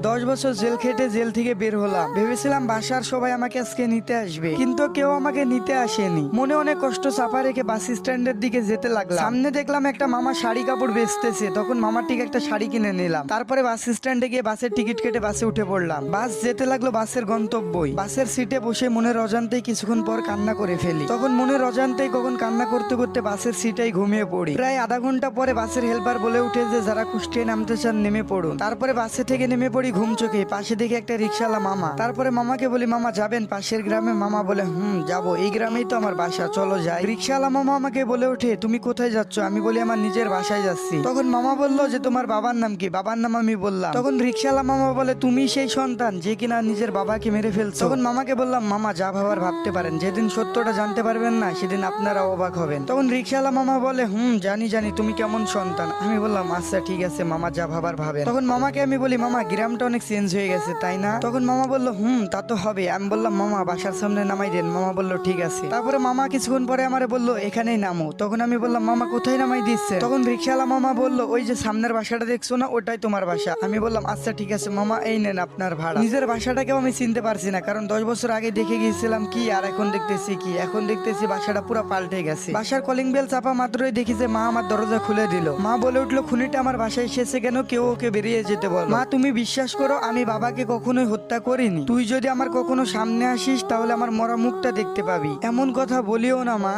10 বছর জেল খেটে জেল থেকে বের হলাম, ভেবেছিলাম বাসার সবাই আমাকে আজকে নিতে আসবে, কিন্তু কেউ আমাকে নিতে আসেনি। মনে অনেক কষ্ট চাপা রেখে বাস স্ট্যান্ডের দিকে যেতে লাগলাম। সামনে দেখলাম একটা মামা শাড়ি কাপড় বেচতেছে, তখন মামার ঠিক একটা শাড়ি কিনে নিলাম। তারপরে বাস স্ট্যান্ডে গিয়ে বাসের টিকিট কেটে বাসে উঠে পড়লাম। বাস যেতে লাগলো বাসের গন্তব্যই। বাসের সিটে বসে মনের অজান্তেই কিছুক্ষণ পর কান্না করে ফেলি। তখন মনের অজান্তেই কখন কান্না করতে করতে বাসের সিটেই ঘুমিয়ে পড়ি। প্রায় আধা ঘন্টা পরে বাসের হেল্পার বলে উঠে যে যারা কুষ্টিয়ায় নামতে চান নেমে পড়ুন। তারপরে বাসে থেকে নেমে পড়ি ঘুম চোখে। পাশে দেখি একটা রিক্সাওয়ালা মামা। তারপরে মামাকে বলি, মামা যাবেন পাশের গ্রামে? মামা বলে, যাবো, এই গ্রামেই তো আমার বাসা, চলো যাই। রিক্সাওয়ালা মামা আমাকে বলে ওঠে, তুমি কোথায় যাচ্ছ? আমি বলি, আমার নিজের বাসায় যাচ্ছি। তখন মামা বললো যে তোমার বাবার নাম কি? বাবার নাম আমি বললাম। তখন রিক্সাওয়ালা মামা বলে, তুমি সেই সন্তান যে কিনা নিজের বাবাকে মেরে ফেলছো? তখন মামাকে বললাম, মামা যা ভাবার ভাবতে পারেন, যেদিন সত্যটা জানতে পারবেন না সেদিন আপনারা অবাক হবেন। তখন রিক্সাওয়ালা মামা বলে, জানি জানি তুমি কেমন সন্তান। আমি বললাম, আচ্ছা ঠিক আছে মামা, যা ভাবার ভাবেন। তখন মামাকে আমি বলি, মামা গ্রামটা অনেক চেঞ্জ হয়ে গেছে তাই না? তখন মামা বললো, তা তো হবে। আমি বললাম, মামা বাসার সামনে নামাই দেন। মামা বললো ঠিক আছে। তারপরে মামা কিছুক্ষণ পরে আমারে বললো, এখানেই নামো। তখন আমি বললাম, মামা কোথায় নামাই দিচ্ছে? তখন রিক্সাওয়ালা মামা বললো, ওই যে সামনের বাসাটা দেখছো না, ওটাই তোমার বাসা। আমি বললাম, আচ্ছা ঠিক আছে মামা, এই নেন আপনার ভাড়া। নিজের বাসাটাকেও আমি চিনতে পারছি না, কারণ 10 বছর আগে দেখে গিয়েছিলাম কি আর এখন দেখতেছি কি। এখন দেখতেছি বাসাটা পুরো পাল্টে গেছে। বাসার কলিং বেল চাপা মাত্রই দেখি যে মা আমার দরজা খুলে দিল। মা বলে উঠলো, খুনিটা আমার বাসায় এসেছে কেন? কেউ ওকে বেরিয়ে যেতে বল। মা তুমি বিশ্বাস করো, আমি বাবাকে কখনোই হত্যা করিনি। তুই যদি আমার কখনো সামনে আসিস তাহলে আমার মরা মুখটা দেখতে পাবি। এমন কথা বলিও না মা,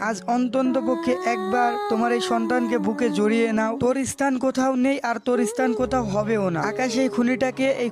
আজ অন্তত পক্ষে একবার তোমার এই সন্তানকে বুকে জড়িয়ে নাও। তোর স্থান কোথাও নেই আর তোর স্থান কোথাও হবেও না। আকাশ এই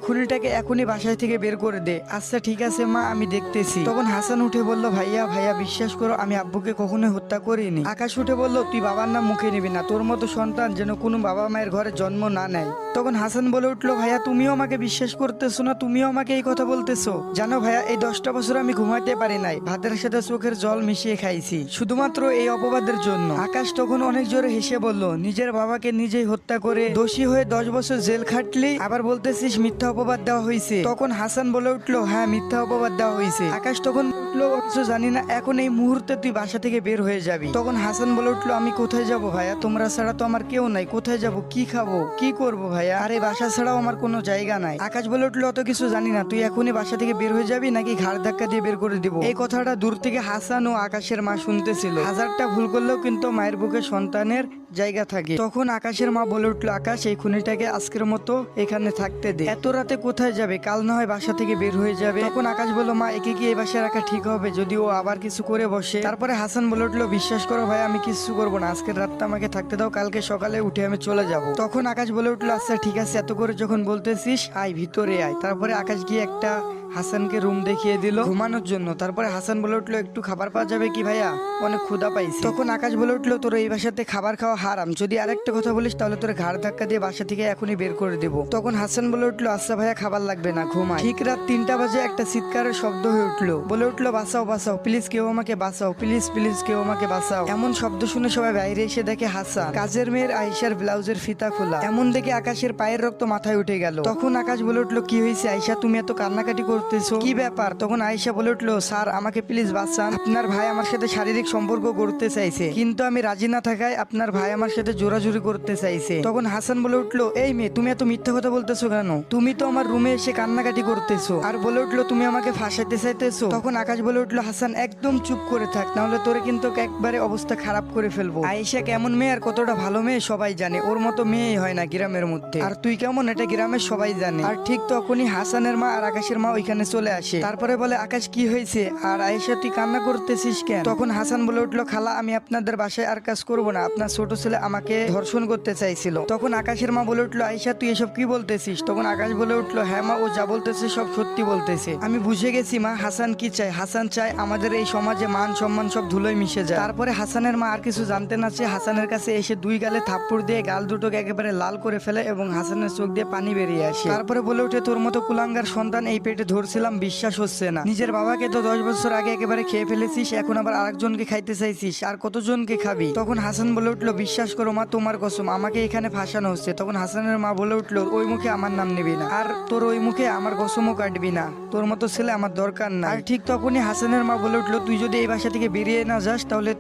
খুনিটাকে এখনই বাসায় থেকে বের করে দে। আচ্ছা ঠিক আছে মা, আমি দেখতেছি। তখন হাসান উঠে বলল, ভাইয়া ভাইয়া বিশ্বাস করো, আমি আব্বুকে কখনোই হত্যা করিনি। আকাশ উঠে বলল, তুই বাবার নাম মুখে নিবি না, তোর মতো সন্তান যেন কোনো বাবা মায়ের ঘরে জন্ম না নেয়। তখন হাসান বলে উঠলো, ভাইয়া তুমিও আমাকে বিশ্বাস করতেছো না? তুমিও আমাকে এই কথা বলতেছো? জানো ভাইয়া, এই 10টা বছর আমি ঘুমাইতে পারি নাই, ভাতের সাথে চোখের জল মিশিয়ে খাইছি শুধুমাত্র এই অপবাদের জন্য। আকাশ তখন অনেক জোরে হেসে বলল, নিজের বাবাকে নিজেই হত্যা করে দোষী হয়ে 10 বছর জেল খাটলি, আবার বলতেছিস মিথ্যা অপবাদ দেওয়া হয়েছে? তখন হাসান বলে উঠলো, হ্যাঁ মিথ্যা অপবাদ দেওয়া হয়েছে। আকাশ তখন উঠলো, অথচ জানি না এখন এই মুহূর্তে তুই বাসা থেকে বের হয়ে যাবি। তখন হাসান বলে উঠলো, আমি কোথায় যাব ভাইয়া? তোমরা ছাড়া তো আমার কেউ নাই, কোথায় যাব, কি খাবো, কি করবো ভাইয়া? আরে বাসা ছাড়াও আমার কোনো জায়গা নাই। আকাশ বলে উঠলো, অত কিছু জানি না, তুই এখনই বাসা থেকে বের হয়ে যাবি নাকি ঘাড় ধাক্কা দিয়ে বের করে দিব? এই কথাটা দূর থেকে হাসান ও আকাশের মা শুনতেছিল। হাজারটা ভুল করলেও কিন্তু মায়ের বুকে সন্তানের জায়গা থাকে। তখন আকাশের মা বলে উঠলো, আকাশ এই খুনিটাকে আজকের মতো এখানে থাকতে দে, এত রাতে কোথায় যাবে? কাল না হয় বাসা থেকে বের হয়ে যাবে। তখন আকাশ বলল, মা একে কি এই বাসায় রাখা ঠিক হবে যদি ও আবার কিছু করে বসে? তারপরে হাসান বলে উঠলো, বিশ্বাস করো ভাই, আমি কিছু করবো না, আজকের রাতটা আমাকে থাকতে দাও, কালকে সকালে উঠে আমি চলে যাব। তখন আকাশ বলে উঠলো, আচ্ছা ঠিক আছে, এত করে যখন বলতেছিস আয় ভিতরে আয়। তারপরে আকাশ গিয়ে একটা হাসানকে রুম দেখিয়ে দিল ঘুমানোর জন্য। তারপরে হাসান বলে উঠলো, একটু খাবার পাওয়া যাবে কি ভাইয়া? অনেক ক্ষুধা পাইছি। তখন আকাশ বলে উঠলো, তোর এই বাসাতে খাবার খাওয়া হারাম, যদি আরেকটা কথা বলিস তাহলে তোর ঘাড় ধাক্কা দিয়ে বাসা থেকে এখনই বের করে দেবো। তখন হাসান বলে উঠলো, আচ্ছা ভাইয়া খাবার লাগবে না, ঘুমাই। ঠিক রাত 3টা বাজে একটা চিৎকারের শব্দ হয়ে উঠলো। বলে উঠলো, বাঁচাও বাঁচাও, প্লিজ কেউ আমাকে বাঁচাও, প্লিজ প্লিজ কেউ আমাকে বাঁচাও। এমন শব্দ শুনে সবাই বাইরে এসে দেখে হাসান কাজের মেয়ের আয়েশার ব্লাউজের ফিতা খোলা। এমন দেখে আকাশের পায়ের রক্ত মাথায় উঠে গেল। তখন আকাশ বলে উঠলো, কি হয়েছে আয়েশা, তুমি এত কান্নাকাটি করতেছো, কি ব্যাপার? তখন আয়েশা বলে উঠলো, স্যার আমাকে প্লিজ বাঁচান, আপনার ভাই আমার সাথে শারীরিক সম্পর্ক করতে চাইছে, কিন্তু আমি রাজি না থাকায় আপনার ভাই আমার সাথে জোরাজুরি করতে চাইছে। তখন হাসান বলে উঠলো, এই মেয়ে তুমি এত মিথ্যা কথা বলতেছো কেন? তুমি তো আমার রুমে এসে কান্নাকাটি করতেছো। আর বলে উঠলো, তুমি আমাকে ফাঁসাইতে চাইতেছো। তখন আকাশ বলে উঠলো, হাসান একদম চুপ করে থাক, নাহলে তোরে কিন্তু একবারে অবস্থা খারাপ করে ফেলবো। আয়েশা কেমন মেয়ে আর কতটা ভালো মেয়ে সবাই জানে, ওর মতো মেয়েই হয় না গ্রামের মধ্যে, আর তুই কেমন এটা গ্রামের সবাই জানে। আর ঠিক তখনই হাসানের মা আর আকাশের মা ওইখানে চলে আসে। তারপরে বলে, আকাশ কি হয়েছে আর আয়েশা তুই কান্না করতেছিস কেন? তখন হাসান বলে উঠলো, খালা আমি আপনাদের বাসায় আর কাজ করবো না, আপনার ছোট ছেলে আমাকে ধর্ষণ করতে চাইছিল। তখন আকাশের মা বলে উঠলো, আয়েশা তুই এসব কি বলতেছিস? তখন আকাশ বলে উঠলো, হ্যাঁ মা, ও যা বলতেছে সব সত্যি বলতেছে, আমি বুঝে গেছি মা। হাসান কি চায়? হাসান চায় আমাদের এই সমাজে মান সম্মান সব ধুলোয় মিশে যায়। তারপরে হাসানের মা আর কিছু জানতে না চেয়ে হাসানের কাছে এসে 2 গালে থাপ্পড় দিয়ে গাল দুটোকে একেবারে লাল করে ফেলে এবং হাসানের চোখ দিয়ে পানি বেরিয়ে আসে। তারপরে বলে উঠে, তোর মতো কুলাঙ্গার সন্তান এই পেটে ধরে ধরছিলাম, বিশ্বাস হচ্ছে না। নিজের বাবাকে তো 10 বছর আগে একেবারে খেয়ে ফেলেছিস, এখন আবার আরেকজনকে খাইতে চাইছিস, আর কতজনকে খাবি? তখন হাসান বলে উঠলো, বিশ্বাস করো মা, তোমার কসম, আমাকে এখানে ফাঁসানো হচ্ছে। তখন হাসানের মা বলে উঠলো, ওই মুখে আমার নাম নিবি না, আর তোর ওই মুখে আমার কসমও কাটবি না, তোর মতো ছেলে আমার দরকার না। আর ঠিক তখনই হাসানের মা বলে উঠলো, তুই যদি এই বাসা থেকে বেরিয়ে না যাস তাহলে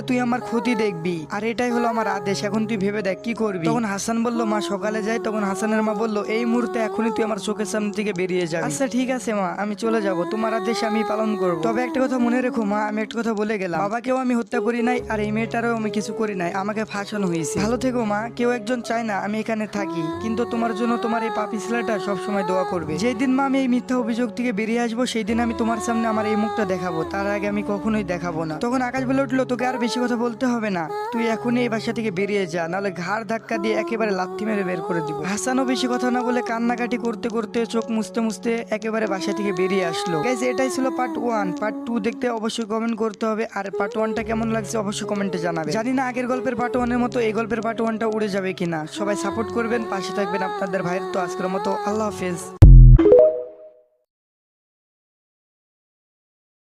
তুই আমার ক্ষতি দেখবি, আর এটাই হলো আমার আদেশ, এখন তুই ভেবে দেখ কি করবি। তখন হাসান বলল, মা সকালে যাই। তখন হাসানের মা বলল, এই মুহূর্তে এখনই তুই আমার চোখের সামনে থেকে বেরিয়ে যা। আচ্ছা ঠিক আছে মা, আমি চলে যাব, তোমার আদেশ আমি পালন করব। তবে একটা কথা মনে রেখো মা, আমি একটা কথা বলে গেলাম, বাবাকেও আমি হত্যা করি নাই, আর এই মেয়েটারও আমি কিছু করি নাই, আমাকে ফাঁসানো হয়েছে। ভালো থেকো মা, কেউ একজন চায় না আমি এখানে থাকি, কিন্তু তোমার জন্য তোমার এই পাপি ছেলেটা সবসময় দোয়া করবে। যেই দিন মা আমি এই মিথ্যা অভিযোগ থেকে বেরিয়ে আসবো, সেই দিন আমি তোমার সামনে আমার এই মুখটা দেখাবো, তার আগে আমি কখনোই দেখাবো না। তখন আকাশ বলে উঠলো, তোকে আর বেশি কথা বলতে হবে না, তুই এখনই এই বাসা থেকে বেরিয়ে যা, নাহলে ঘাড় ধাক্কা দিয়ে একেবারে লাথি মেরে বের করে দিব। হাসানও বেশি কথা না বলে কান্নাকাটি করতে করতে চোখ মুছতে মুছতে একেবারে বাসা থেকে বেরিয়ে আসলো। গাইস, এটাই ছিল পার্ট 1। পার্ট 2 দেখতে অবশ্যই কমেন্ট করতে হবে, আর পার্ট 1টা কেমন লাগছে অবশ্যই কমেন্টে জানাবে। জানি না আগের গল্পের পার্ট 1-এর মতো এই গল্পের পার্ট 1টা উড়ে যাবে কিনা। সবাই সাপোর্ট করবেন, পাশে থাকবেন আপনাদের ভাইয়ের। তো আজকের মতো আল্লাহ হাফেজ।